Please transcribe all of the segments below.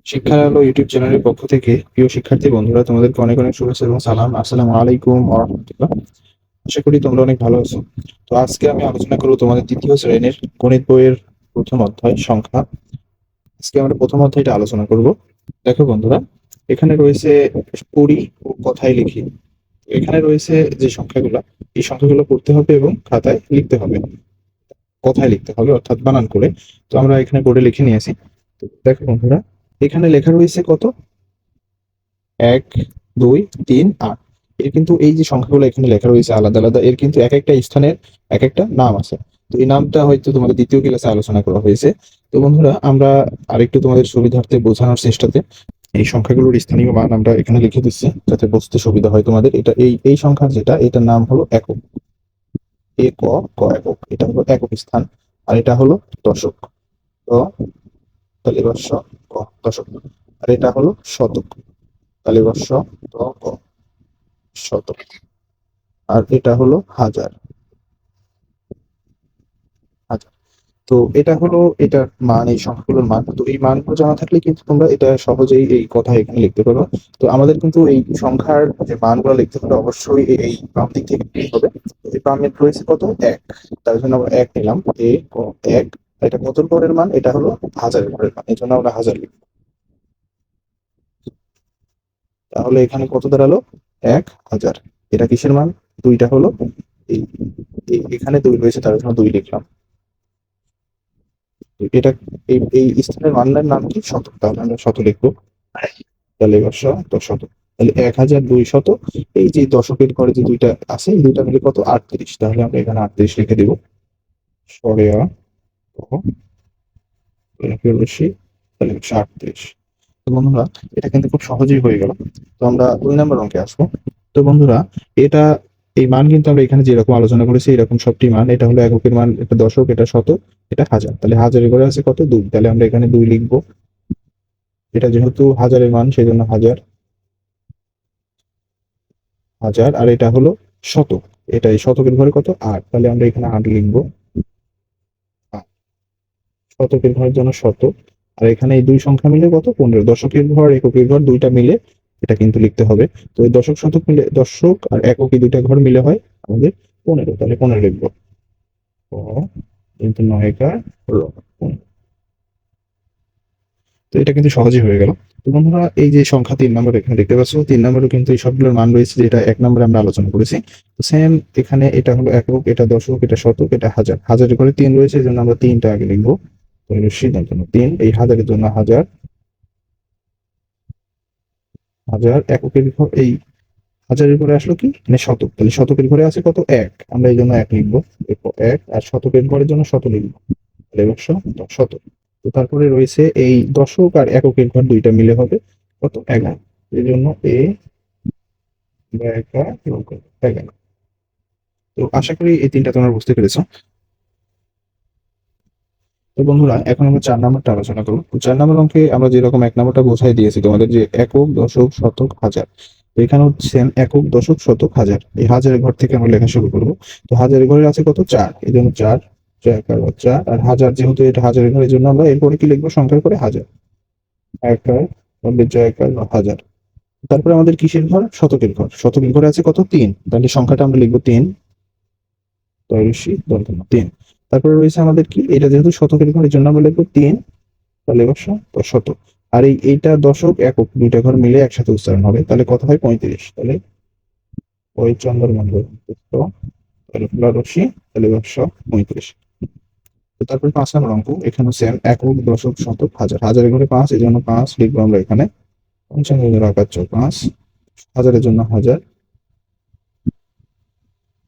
শিক্ষার আলো ইউটিউব চ্যানেলের পক্ষ থেকে প্রিয় শিক্ষার্থী বন্ধুরা তোমাদেরকে অনেক অনেক শুভেচ্ছা এবং সালাম। আসসালামু আলাইকুম ওয়া রাহমাতুল্লাহ। আশা করি তোমরা অনেক ভালো আছো। তো আজকে আমি আলোচনা করব তোমাদের দ্বিতীয় শ্রেণীর গণিত বইয়ের প্রথম অধ্যায় সংখ্যা। আজকে আমরা প্রথম অধ্যায়টা আলোচনা করব। দেখো বন্ধুরা, এখানে রয়েছে পড়ি ও কথায় লিখি। এখানে রয়েছে যে সংখ্যাগুলো, এই সংখ্যাগুলো পড়তে হবে এবং খাতায় লিখতে হবে, কথায় লিখতে হবে অর্থাৎ বানান করে। তো আমরা এখানে বোর্ডে লিখে নিয়েছি। তো দেখো বন্ধুরা, এখানে লেখা রয়েছে কত? ১, ২, ৩, ৮। এর কিন্তু এই যে সংখ্যাগুলো এখানে লেখা রয়েছে আলাদা, আলাদা, এর কিন্তু একেকটা স্থানের একেকটা নাম আছে। তো এই নামটা হয়তো তোমাদের দ্বিতীয় ক্লাসে আলোচনা করা হয়েছে। তো বন্ধুরা, আমরা আরেকটু তোমাদের সুবিধার্থে বোঝানোর চেষ্টাতে এই সংখ্যাগুলোর স্থানীয় মান আমরা এখানে লিখে দিচ্ছি যাতে বুঝতে সুবিধা হয় তোমাদের। এটা এই সংখ্যা যেটা, এটার নাম হলো একক। ক একক, এটা হলো একক স্থান। আর এটা হলো দশক। ক তালিবর্ষ ক, দশক। আর এটা হলো শতক, তালিবর্ষ ত ক, শতক। আর এটা হলো হাজার, হাজার। তো এটা হলো এটার মান, এই সংখ্যাগুলোর মান। তো এই মানগুলো জানা থাকলে কিন্তু তোমরা এটা সহজেই এই কথা এখানে লিখতে পারো। তো আমাদের কিন্তু এই সংখ্যার যে মানগুলো লিখতে হলে অবশ্যই এই বাম দিক থেকে লিখতে হবে। তো এই বামে রয়েছে কত? ১। তার জন্য আমরা ১ নিলাম। ক ১। এটা কত ঘরের মান? এটা হলো হাজারের ঘরের মান, এই জন্য আমরা হাজার লিখব। তাহলে এখানে কত দাঁড়ালো? ১,০০০। এটা কিসের মান? ২টা হলো এই এখানে ২ রয়েছে তার জন্য ২ লিখলাম। এটা এই স্থানের মানের নাম কি? শতক। তাহলে আমরা শত লিখবো। তাহলে এবার শত। তাহলে ১,২০০। এই যে দশকের ঘরে যে দুইটা আছে, এই দুইটা মিলে কত? ৩৮। তাহলে আমরা এখানে ৩৮ লিখে দিব। সরে আ ক, রশ্মি, তাহলে ৩৮। তো বন্ধুরা, এটা কিন্তু খুব সহজেই হয়ে গেল। তো আমরা ২ নম্বর অঙ্কে আসবো। তো বন্ধুরা, এটা এই মান কিন্তু আমরা এখানে যেরকম আলোচনা করেছি এরকম সবটি মান। এটা হলো এককের মান, এটা দশক, এটা শতক, এটা হাজার। তাহলে হাজারের ঘরে আছে কত? ২। তাহলে আমরা এখানে ২ লিখবো। এটা যেহেতু হাজারের মান সেই জন্য হাজার, হাজার। আর এটা হলো শতক, এটা এই শতকের ঘরে কত? ৮। তাহলে আমরা এখানে ৮ লিখবো। শতকের ঘরের জন্য শত। আর এখানে এই দুই সংখ্যা মিলে কত? ১৫। দশকের ঘর এককের ঘর দুইটা মিলে এটা কিন্তু লিখতে হবে। তো এই দশক শতক মিলে, দশক আর একক এই দুইটা ঘর মিলে হয় আমাদের ১৫। তাহলে ১৫ লিখবো। ক কিন্তু নয়কার র, ১৫। তো এটা কিন্তু সহজেই হয়ে গেল। তো বন্ধুরা, এই যে সংখ্যা ৩ নম্বর এখানে দেখতে পাচ্ছ, ৩ নম্বরে কিন্তু এই সবগুলোর মান রয়েছে যেটা ১ নম্বরে আমরা আলোচনা করেছি। তো সেম এখানে এটা হলো একক, এটা দশক, এটা শতক, এটা হাজার। হাজারের ঘরে ৩ রয়েছে, এজন্য আমরা ৩টা আগে লিখবো। সিদ্ধান্ত ৩। এই হাজারের জন্য হাজার, হাজার। এককের ঘর এই হাজারের ঘরে আসলো কি? মানে শতক। তাহলে শতকের ঘরে আছে কত? ১। আমরা এই জন্য ১ লিখবো। এরপর ১। আর শতকের ঘরের জন্য শত লিখবো। তাহলে এবার শত। তো তারপরে রয়েছে এই দশক আর এককের ঘর দুইটা মিলে হবে কত? ১১। এই জন্য এ বা একা এবং ১১। তো আশা করি এই ৩টা তোমরা বুঝতে পেরেছো। তো বন্ধুরা, এখন আমরা ৪ নাম্বারটা আলোচনা করব। তো ৪ নাম্বার অঙ্কে আমরা যেরকম ১ নাম্বারটা বোঝাই দিয়েছি তোমাদের যে একক, দশক, শতক, হাজার। তো এখানেও সেম একক, দশক, শতক, হাজার। এই হাজারের ঘর থেকে আমরা লেখা শুরু করব। তো হাজারের ঘরে আছে কত? ৪। এই জন্য ৪, ৪ × ৪। আর হাজার যেহেতু এটা হাজারের ঘরের জন্য আমরা এরপরে কি লিখবো? সংখ্যার পরে হাজার। ১ জয়কার হাজার। তারপরে আমাদের কিসের ঘর? শতকের ঘর। শতকের ঘরে আছে কত? ৩। তাহলে সংখ্যাটা আমরা লিখবো ৩, তয়সী দন্তন্য ৩। তারপরে রয়েছে আমাদের কি? এটা যেহেতু শতকের ঘরের জন্য আমরা লিখবো ৩, তাহলে এবার শতক। আর এইটা দশক, একক দুইটা ঘর মিলে একসাথে উচ্চারণ হবে। তাহলে কত হয়? ৩৫। তাহলে ওই চন্দ্র মন্ডল, তাহলে রশ্মি, তাহলে এবার ৩৫। তো তারপরে ৫ নম্বর অঙ্ক, এখানে সেম একক, দশক, শতক, হাজার। হাজারের ঘরে ৫, এই জন্য ৫ লিখবো আমরা এখানে। পঞ্চাঙ্গের আকার ৫। হাজারের জন্য হাজার,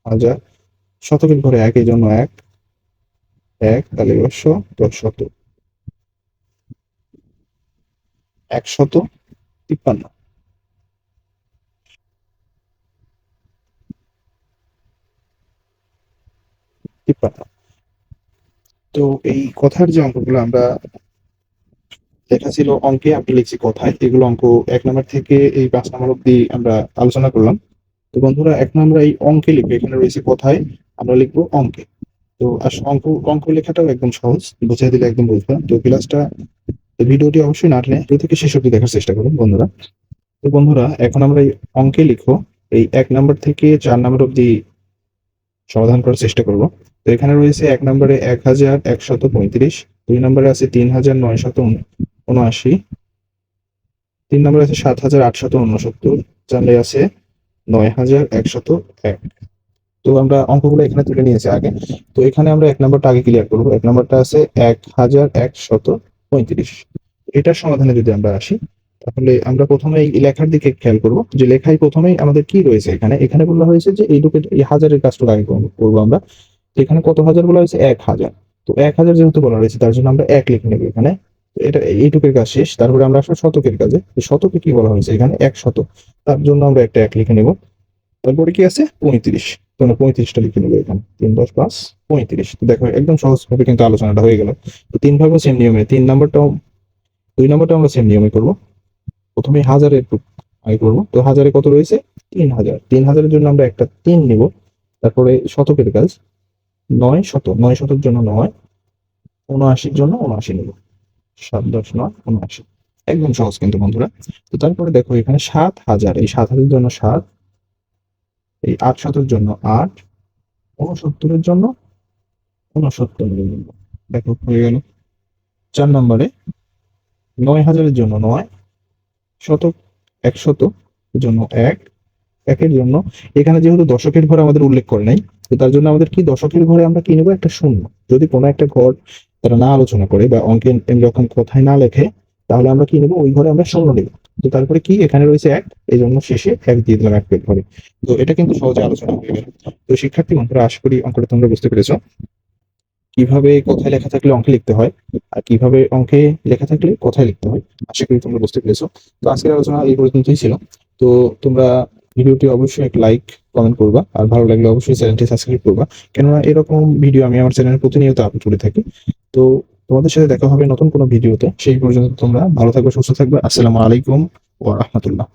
হাজার। শতকের ঘরে ১, এই জন্য ১, ১। তাহলে এবার শত, ১৫৩। ৫৩। তো এই কথার যে অঙ্কগুলো আমরা লেখা ছিল অঙ্কে, আমি লিখছি কথায়। এগুলো অঙ্ক ১ নাম্বার থেকে এই ৫ নাম্বার অব্দি আমরা আলোচনা করলাম। তো বন্ধুরা, এখন আমরা এই অঙ্কে লিখবো। এখানে রয়েছে কথায়, আমরা লিখবো অঙ্কে। তো অঙ্ক অঙ্ক লেখাটাও একদম সহজ, বুঝিয়ে দিলে একদম বুঝবা। তো ক্লাসটা তো ভিডিওটি অবশ্যই না টেনে শুরু থেকে শেষ অবধি দেখার চেষ্টা করুন বন্ধুরা। তো বন্ধুরা এখন আমরা এই অঙ্কে লিখো এই 1 নাম্বার থেকে 4 নাম্বার অবধি সমাধান করার চেষ্টা করব। তো এখানে রয়েছে 1 নম্বরে 1135, 2 নম্বরে আছে 3979, 3 নম্বরে আছে 7869, 4 আছে 9101। তো আমরা অঙ্কগুলো এখানে তুলে নিয়েছি আগে। তো এখানে আমরা 1 নাম্বারটা আগে ক্লিয়ার করব। 1 নাম্বারটা আছে 1135। এটার সমাধানে যদি আমরা আসি, তাহলে আমরা প্রথমে এই লেখার দিকে খেয়াল করব যে লেখায় প্রথমেই আমাদের কি রয়েছে এখানে। এখানে বলা হয়েছে যে এই হাজারের কাজটা আগে করব আমরা। তো এখানে কত হাজার বলা হয়েছে? 1000। তো 1000 যেহেতু বলা রয়েছে তার জন্য আমরা 1 লিখে নেব এখানে। তো এটা এইটুকের কাজ শেষ। তারপরে আমরা আসবো শতকের কাজে। তো শতকে কি বলা হয়েছে এখানে? 100। তার জন্য আমরা একটা 1 লিখে নেব। তারপরে কি আছে? 35। তো আমরা 35টা লিখে নেবো এখানে। 3 10 5 35। তো দেখো একদম সহজভাবে কিন্তু আলোচনাটা হয়ে গেল। তো 3 ভাগও সেম নিয়মে, 3 নাম্বারটাও 2 নাম্বারটাও আমরা সেম নিয়মে করব। প্রথমে হাজারের আগে করব। তো হাজারে কত রয়েছে? 3000। 3000 এর জন্য আমরা একটা 3 নিব। তারপরে শতকের কাজ 9 শত, 9 শতক জন্য 9, 79 জন্য 79 নেব। 7 10 9 79। একদম সহজ কিন্তু বন্ধুরা। তো তারপরে দেখো এখানে 7000, এই 7000 জন্য 7, এই 8 শতকের জন্য 8, 69 এর জন্য 69 নেব। দেখো হয়ে গেল। 4 নম্বরে 9000 এর জন্য 9, শতক 100 এর জন্য 1, একের জন্য এখানে যেহেতু দশকের ঘর আমাদের উল্লেখ করে নাই, তো তার জন্য আমাদের কি দশকের ঘরে আমরা কি নেবো? একটা শূন্য। যদি কোনো একটা ঘর তারা না আলোচনা করে বা অঙ্কে যখন কথায় না লেখে, তাহলে আমরা কি নেবো? ওই ঘরে আমরা শূন্য নেব। তো তারপরে কি এখানে রয়েছে 1, এই জন্য শেষে 1 দিয়ে দিলাম একের ঘরে। তো এটা কিন্তু সহজে আলোচনা হয়ে গেল। তো শিক্ষার্থী বন্ধুরা, আশা করি অঙ্কটা তোমরা বুঝতে পেরেছো কিভাবে কথায় লেখা থাকলে অঙ্কে লিখতে হয় আর কিভাবে অঙ্কে লেখা থাকলে কথায় লিখতে হয়। আশা করি তোমরা বুঝতে পেরেছো। তো আজকের আলোচনা এই পর্যন্তই ছিল। তো তোমরা ভিডিওটি অবশ্যই একটা লাইক কমেন্ট করবা, আর ভালো লাগলে অবশ্যই চ্যানেলটি সাবস্ক্রাইব করবা, কেননা এরকম ভিডিও আমি আমার চ্যানেলে প্রতিনিয়ত আপলোড করে থাকি। তো তোমাদের সাথে দেখা হবে নতুন কোনো ভিডিওতে। সেই পর্যন্ত তোমরা ভালো থাকবে, সুস্থ থাকবে। আসসালামু আলাইকুম ওয়া রাহমাতুল্লাহ।